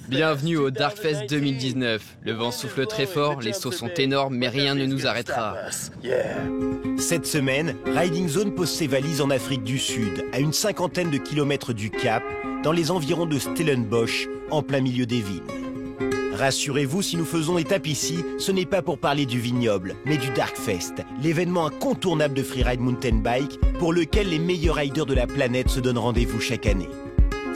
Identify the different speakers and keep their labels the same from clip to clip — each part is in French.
Speaker 1: Bienvenue au Darkfest 2019. Le vent souffle très fort, les sauts sont énormes, mais rien ne nous arrêtera.
Speaker 2: Cette semaine, Riding Zone pose ses valises en Afrique du Sud, à une 50aine de kilomètres du Cap, dans les environs de Stellenbosch, en plein milieu des vignes. Rassurez-vous, si nous faisons étape ici, ce n'est pas pour parler du vignoble, mais du Darkfest, l'événement incontournable de freeride mountain bike pour lequel les meilleurs riders de la planète se donnent rendez-vous chaque année.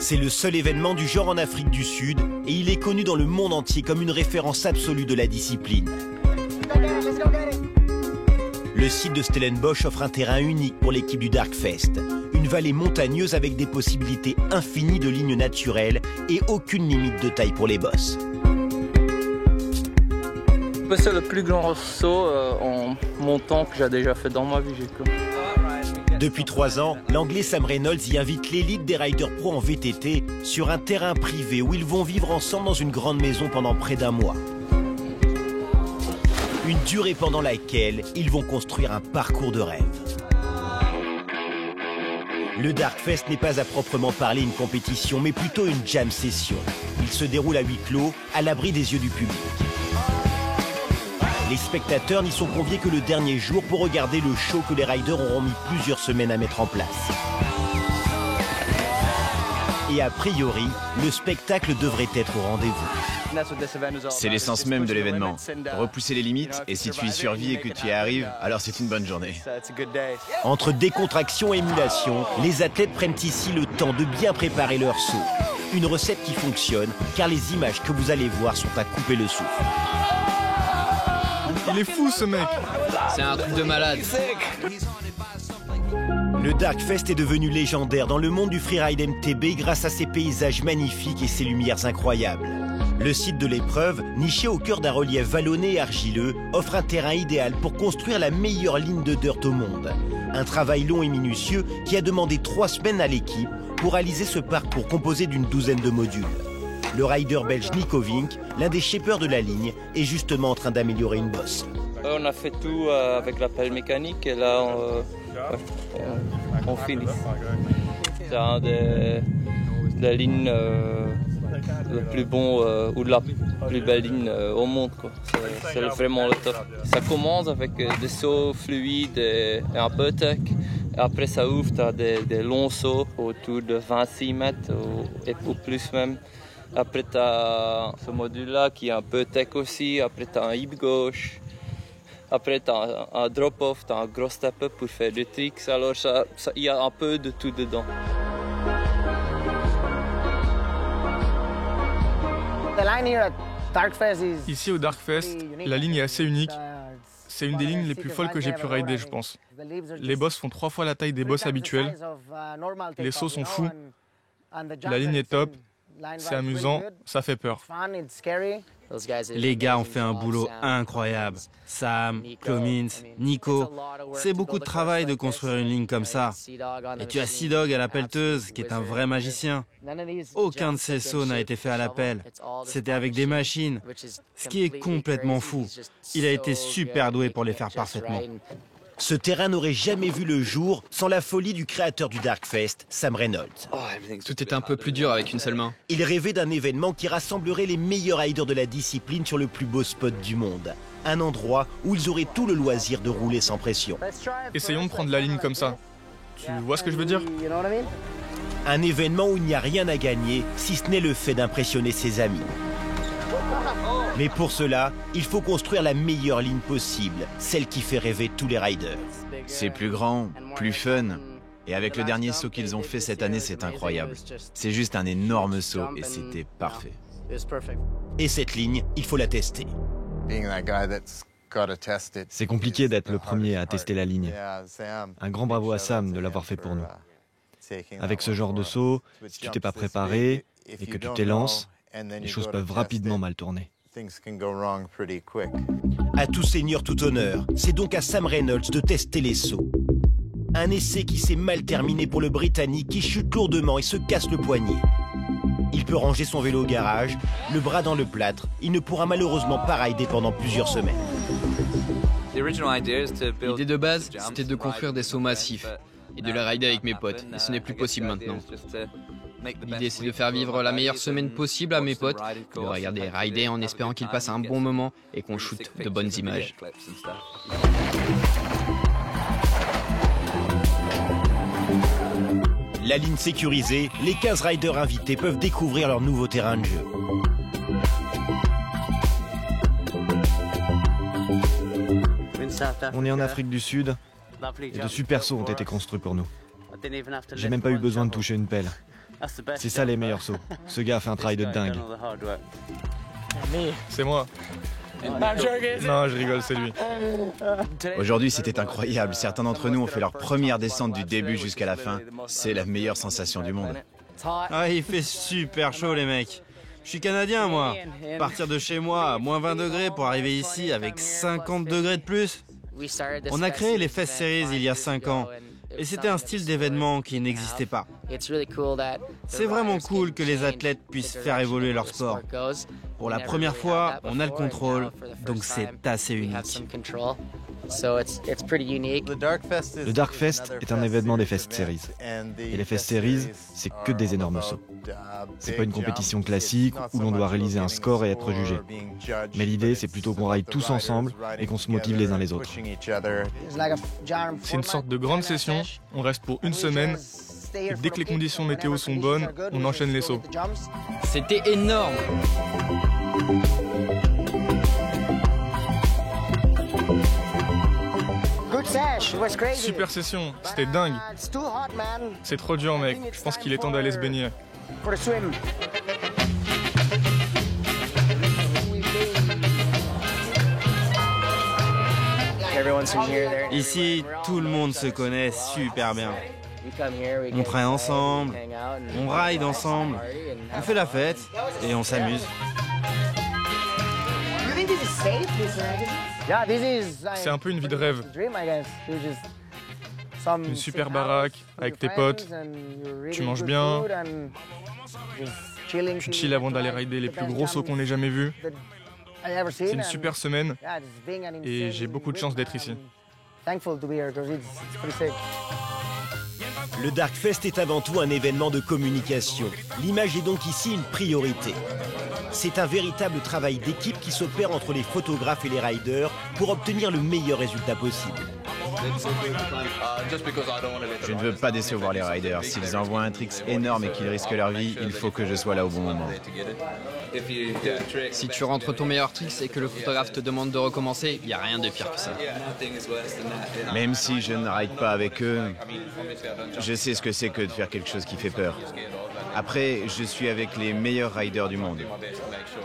Speaker 2: C'est le seul événement du genre en Afrique du Sud et il est connu dans le monde entier comme une référence absolue de la discipline. Le site de Stellenbosch offre un terrain unique pour l'équipe du Darkfest. Une vallée montagneuse avec des possibilités infinies de lignes naturelles et aucune limite de taille pour les bosses.
Speaker 3: C'est le plus grand saut en montant que j'ai déjà fait dans ma vie.
Speaker 2: Depuis 3 ans, l'Anglais Sam Reynolds y invite l'élite des riders pro en VTT sur un terrain privé où ils vont vivre ensemble dans une grande maison pendant près d'1 mois. Une durée pendant laquelle ils vont construire un parcours de rêve. Le Darkfest n'est pas à proprement parler une compétition, mais plutôt une jam session. Il se déroule à huis clos, à l'abri des yeux du public. Les spectateurs n'y sont conviés que le dernier jour pour regarder le show que les riders auront mis plusieurs semaines à mettre en place. Et a priori, le spectacle devrait être au rendez-vous.
Speaker 4: C'est l'essence même de l'événement. Repousser les limites, et si tu y survis et que tu y arrives, alors c'est une bonne journée.
Speaker 2: Entre décontraction et émulation, les athlètes prennent ici le temps de bien préparer leur saut. Une recette qui fonctionne, car les images que vous allez voir sont à couper le souffle.
Speaker 5: Il est fou ce mec!
Speaker 1: C'est un truc de malade.
Speaker 2: Le Darkfest est devenu légendaire dans le monde du freeride MTB grâce à ses paysages magnifiques et ses lumières incroyables. Le site de l'épreuve, niché au cœur d'un relief vallonné et argileux, offre un terrain idéal pour construire la meilleure ligne de dirt au monde. Un travail long et minutieux qui a demandé 3 semaines à l'équipe pour réaliser ce parcours composé d'une 12aine de modules. Le rider belge Nico Vink, l'un des shapers de la ligne, est justement en train d'améliorer une bosse.
Speaker 3: On a fait tout avec la pelle mécanique et là on finit. C'est un des lignes le plus bon ou la plus belle ligne au monde. C'est vraiment le top. Ça commence avec des sauts fluides et un peu tech. Et après ça ouvre, tu as des longs sauts autour de 26 mètres ou plus même. Après, tu as ce module-là qui est un peu tech aussi. Après, tu as un hip gauche. Après, tu as un drop-off, tu as un gros step-up pour faire des tricks. Alors, il y a un peu de tout dedans.
Speaker 5: Ici au Darkfest, la ligne est assez unique. C'est une des lignes les plus folles que j'ai pu rider, je pense. Les bosses font 3 fois la taille des bosses habituelles. Les sauts sont fous. La ligne est top. C'est amusant, ça fait peur.
Speaker 6: Les gars ont fait un boulot incroyable. Sam, Cummins, Nico. C'est beaucoup de travail de construire une ligne comme ça. Et tu as Sea Dog à la pelleteuse, qui est un vrai magicien. Aucun de ces sauts n'a été fait à la pelle. C'était avec des machines, ce qui est complètement fou. Il a été super doué pour les faire parfaitement.
Speaker 2: Ce terrain n'aurait jamais vu le jour sans la folie du créateur du Darkfest, Sam Reynolds.
Speaker 1: Tout est un peu plus dur avec une seule main.
Speaker 2: Il rêvait d'un événement qui rassemblerait les meilleurs riders de la discipline sur le plus beau spot du monde. Un endroit où ils auraient tout le loisir de rouler sans pression.
Speaker 5: Essayons de prendre la ligne comme ça. Tu vois ce que je veux dire?
Speaker 2: Un événement où il n'y a rien à gagner, si ce n'est le fait d'impressionner ses amis. Mais pour cela, il faut construire la meilleure ligne possible, celle qui fait rêver tous les riders.
Speaker 4: C'est plus grand, plus fun. Et avec le dernier saut qu'ils ont fait cette année, c'est incroyable. C'est juste un énorme saut et c'était parfait.
Speaker 2: Et cette ligne, il faut la tester.
Speaker 7: C'est compliqué d'être le premier à tester la ligne. Un grand bravo à Sam de l'avoir fait pour nous. Avec ce genre de saut, si tu t'es pas préparé et que tu t'élances, les choses peuvent rapidement mal tourner.
Speaker 2: À tout seigneur, tout honneur, c'est donc à Sam Reynolds de tester les sauts. Un essai qui s'est mal terminé pour le Britannique qui chute lourdement et se casse le poignet. Il peut ranger son vélo au garage, le bras dans le plâtre. Il ne pourra malheureusement pas rider pendant plusieurs semaines.
Speaker 1: L'idée de base, c'était de construire des sauts massifs et de les rider avec mes potes, et ce n'est plus possible maintenant. L'idée, c'est de faire vivre la meilleure semaine possible à mes potes, de regarder rider en espérant qu'ils passent un bon moment et qu'on shoote de bonnes images.
Speaker 2: La ligne sécurisée, les 15 riders invités peuvent découvrir leur nouveau terrain de jeu.
Speaker 7: On est en Afrique du Sud et de super sauts ont été construits pour nous. J'ai même pas eu besoin de toucher une pelle. C'est ça les meilleurs sauts. Ce gars a fait un travail de dingue.
Speaker 5: C'est moi. Non, je rigole, c'est lui.
Speaker 4: Aujourd'hui, c'était incroyable. Certains d'entre nous ont fait leur première descente du début jusqu'à la fin. C'est la meilleure sensation du monde.
Speaker 6: Ah, il fait super chaud les mecs. Je suis canadien moi. Partir de chez moi à moins 20 degrés pour arriver ici avec 50 degrés de plus. On a créé les Fest Series il y a 5 ans. Et c'était un style d'événement qui n'existait pas. C'est vraiment cool que les athlètes puissent faire évoluer leur sport. Pour la première fois, on a le contrôle, donc c'est assez unique.
Speaker 7: Le Dark Fest est un événement des Fest Series. Et les Fest Series, c'est que des énormes sauts. C'est pas une compétition classique où l'on doit réaliser un score et être jugé. Mais l'idée, c'est plutôt qu'on ride tous ensemble et qu'on se motive les uns les autres.
Speaker 5: C'est une sorte de grande session, on reste pour une semaine, et dès que les conditions météo sont bonnes, on enchaîne les sauts.
Speaker 1: C'était énorme!
Speaker 5: Super session, c'était dingue. C'est trop dur mec, je pense qu'il est temps d'aller se baigner.
Speaker 6: Ici, tout le monde se connaît super bien. On travaille ensemble, on ride ensemble, on fait la fête et on s'amuse.
Speaker 5: C'est un peu une vie de rêve. Une super baraque avec tes potes, tu manges bien, tu chill avant d'aller rider les plus gros sauts qu'on ait jamais vus. C'est une super semaine et j'ai beaucoup de chance d'être ici.
Speaker 2: Le Dark Fest est avant tout un événement de communication. L'image est donc ici une priorité. C'est un véritable travail d'équipe qui s'opère entre les photographes et les riders pour obtenir le meilleur résultat possible.
Speaker 4: Je ne veux pas décevoir les riders. S'ils envoient un tricks énorme et qu'ils risquent leur vie, il faut que je sois là au bon moment.
Speaker 1: Si tu rentres ton meilleur trick et que le photographe te demande de recommencer, il n'y a rien de pire que ça.
Speaker 4: Même si je ne ride pas avec eux, je sais ce que c'est que de faire quelque chose qui fait peur. Après, je suis avec les meilleurs riders du monde,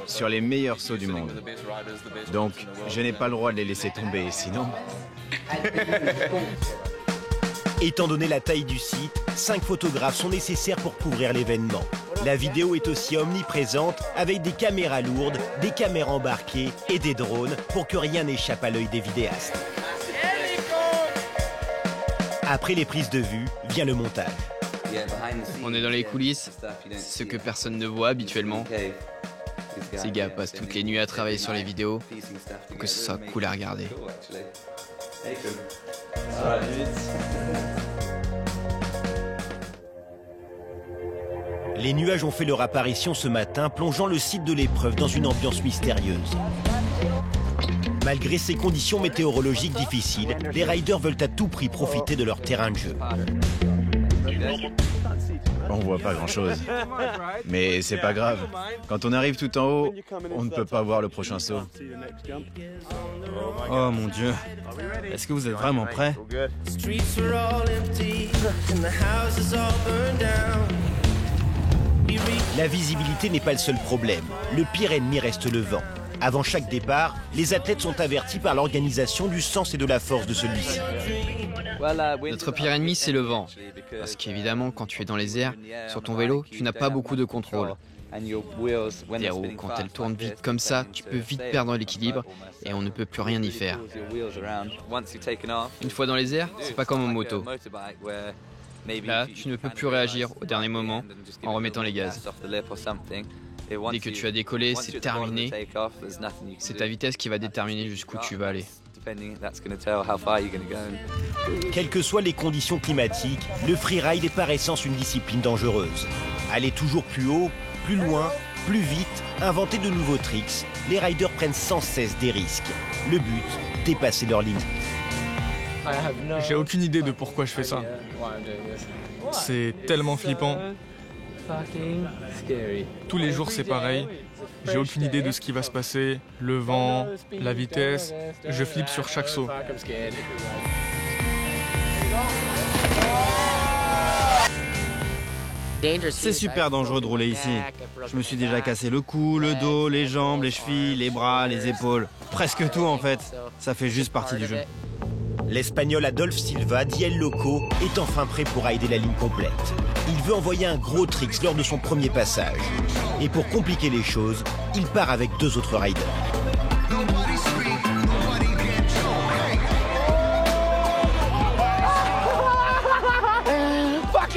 Speaker 4: sur les meilleurs sauts du monde. Donc, je n'ai pas le droit de les laisser tomber, sinon...
Speaker 2: Étant donné la taille du site, 5 photographes sont nécessaires pour couvrir l'événement. La vidéo est aussi omniprésente avec des caméras lourdes, des caméras embarquées et des drones pour que rien n'échappe à l'œil des vidéastes. Après les prises de vue, vient le montage.
Speaker 1: On est dans les coulisses, ce que personne ne voit habituellement. Ces gars passent toutes les nuits à travailler sur les vidéos pour que ce soit cool à regarder.
Speaker 2: Les nuages ont fait leur apparition ce matin, plongeant le site de l'épreuve dans une ambiance mystérieuse. Malgré ces conditions météorologiques difficiles, les riders veulent à tout prix profiter de leur terrain de jeu.
Speaker 4: On voit pas grand-chose. Mais c'est pas grave. Quand on arrive tout en haut, on ne peut pas voir le prochain saut.
Speaker 6: Oh mon Dieu. Est-ce que vous êtes vraiment prêts?
Speaker 2: La visibilité n'est pas le seul problème. Le pire ennemi reste le vent. Avant chaque départ, les athlètes sont avertis par l'organisation du sens et de la force de celui-ci.
Speaker 1: Notre pire ennemi, c'est le vent. Parce qu'évidemment, quand tu es dans les airs, sur ton vélo, tu n'as pas beaucoup de contrôle. Tes roues, quand elles tournent vite comme ça, tu peux vite perdre l'équilibre et on ne peut plus rien y faire. Une fois dans les airs, c'est pas comme en moto. Là, tu ne peux plus réagir au dernier moment en remettant les gaz. Dès que tu as décollé, c'est terminé. C'est ta vitesse qui va déterminer jusqu'où tu vas aller.
Speaker 2: Quelles que soient les conditions climatiques, le freeride est par essence une discipline dangereuse. Aller toujours plus haut, plus loin, plus vite, inventer de nouveaux tricks, les riders prennent sans cesse des risques. Le but, dépasser leurs limites.
Speaker 5: J'ai aucune idée de pourquoi je fais ça. C'est tellement flippant. Tous les jours c'est pareil. J'ai aucune idée de ce qui va se passer, le vent, la vitesse. Je flippe sur chaque saut.
Speaker 6: C'est super dangereux de rouler ici. Je me suis déjà cassé le cou, le dos, les jambes, les chevilles, les bras, les épaules. Presque tout en fait. Ça fait juste partie du jeu.
Speaker 2: L'Espagnol Adolf Silva, dit El Loco, est enfin prêt pour rider la ligne complète. Il veut envoyer un gros tricks lors de son premier passage. Et pour compliquer les choses, il part avec 2 autres riders.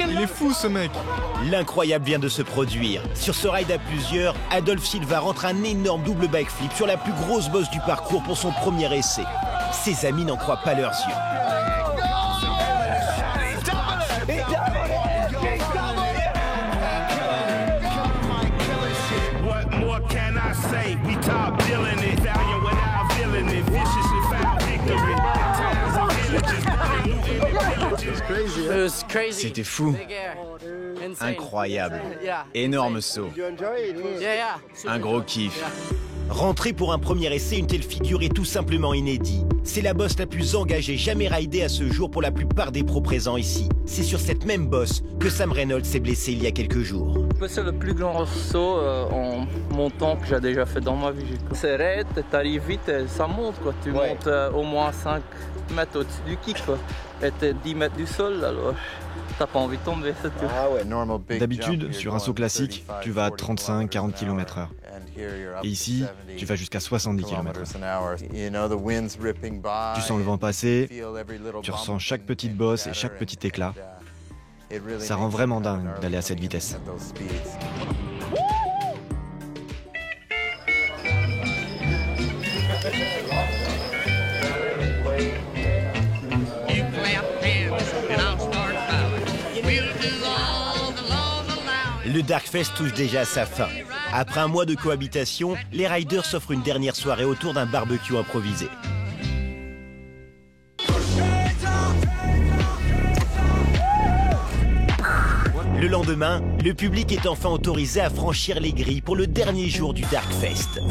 Speaker 5: Il est fou ce mec.
Speaker 2: L'incroyable vient de se produire. Sur ce ride à plusieurs, Adolf Silva rentre un énorme double backflip sur la plus grosse bosse du parcours pour son premier essai. Ses amis n'en croient pas leurs yeux.
Speaker 4: C'était fou. Incroyable. Énorme saut. Un gros kiff.
Speaker 2: Rentrer pour un premier essai, une telle figure est tout simplement inédit. C'est la bosse la plus engagée jamais ridée à ce jour pour la plupart des pros présents ici. C'est sur cette même bosse que Sam Reynolds s'est blessé il y a quelques jours.
Speaker 3: C'est le plus grand saut en montant que j'ai déjà fait dans ma vie. C'est raide, t'arrives vite et ça monte quoi. Tu montes au moins 5 mètres au-dessus du kick quoi. Et t'es 10 mètres du sol alors t'as pas envie de tomber, c'est tout.
Speaker 7: D'habitude, sur un saut classique, tu vas à 35-40 km/h. Et ici, tu vas jusqu'à 70 km/h. Tu sens le vent passer, tu ressens chaque petite bosse et chaque petit éclat. Ça rend vraiment dingue d'aller à cette vitesse.
Speaker 2: Le Darkfest touche déjà à sa fin. Après un mois de cohabitation, les riders s'offrent une dernière soirée autour d'un barbecue improvisé. Le lendemain, le public est enfin autorisé à franchir les grilles pour le dernier jour du Darkfest.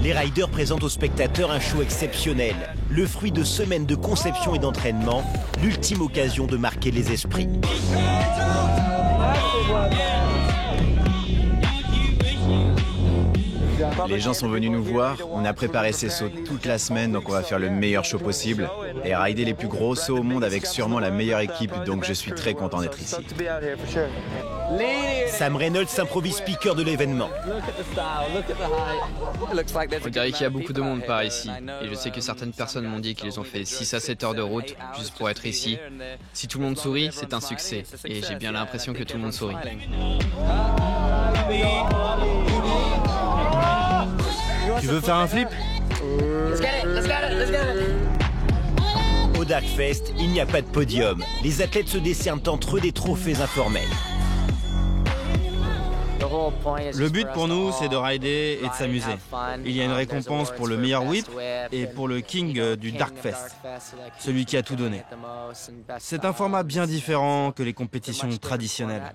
Speaker 2: Les riders présentent aux spectateurs un show exceptionnel, le fruit de semaines de conception et d'entraînement, l'ultime occasion de marquer les esprits.
Speaker 4: Les gens sont venus nous voir, on a préparé ces sauts toute la semaine, donc on va faire le meilleur show possible et rider les plus gros sauts au monde avec sûrement la meilleure équipe, donc je suis très content d'être ici.
Speaker 2: Sam Reynolds s'improvise speaker de l'événement.
Speaker 1: On dirait qu'il y a beaucoup de monde par ici, et je sais que certaines personnes m'ont dit qu'ils ont fait 6 à 7 heures de route juste pour être ici. Si tout le monde sourit, c'est un succès, et j'ai bien l'impression que tout le monde sourit.
Speaker 6: Tu veux faire un flip?
Speaker 2: Au Darkfest, il n'y a pas de podium. Les athlètes se décernent entre eux des trophées informels.
Speaker 6: Le but pour nous, c'est de rider et de s'amuser. Il y a une récompense pour le meilleur whip et pour le king du Darkfest, celui qui a tout donné. C'est un format bien différent que les compétitions traditionnelles.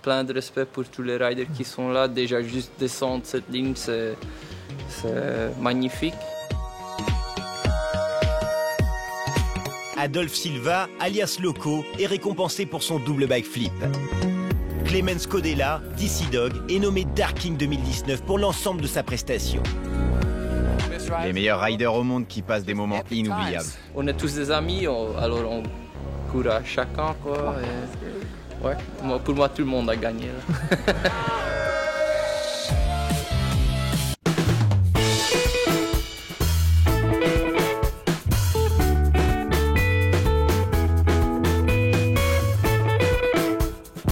Speaker 3: Plein de respect pour tous les riders qui sont là. Déjà, juste descendre cette ligne, c'est magnifique.
Speaker 2: Adolf Silva, alias Loco, est récompensé pour son double backflip. Clemens Kodela, DC Dog, est nommé Dark King 2019 pour l'ensemble de sa prestation.
Speaker 4: Les meilleurs riders au monde qui passent des moments inoubliables.
Speaker 3: On est tous des amis, alors on court à chacun, quoi. Et... ouais, pour moi, tout le monde a gagné.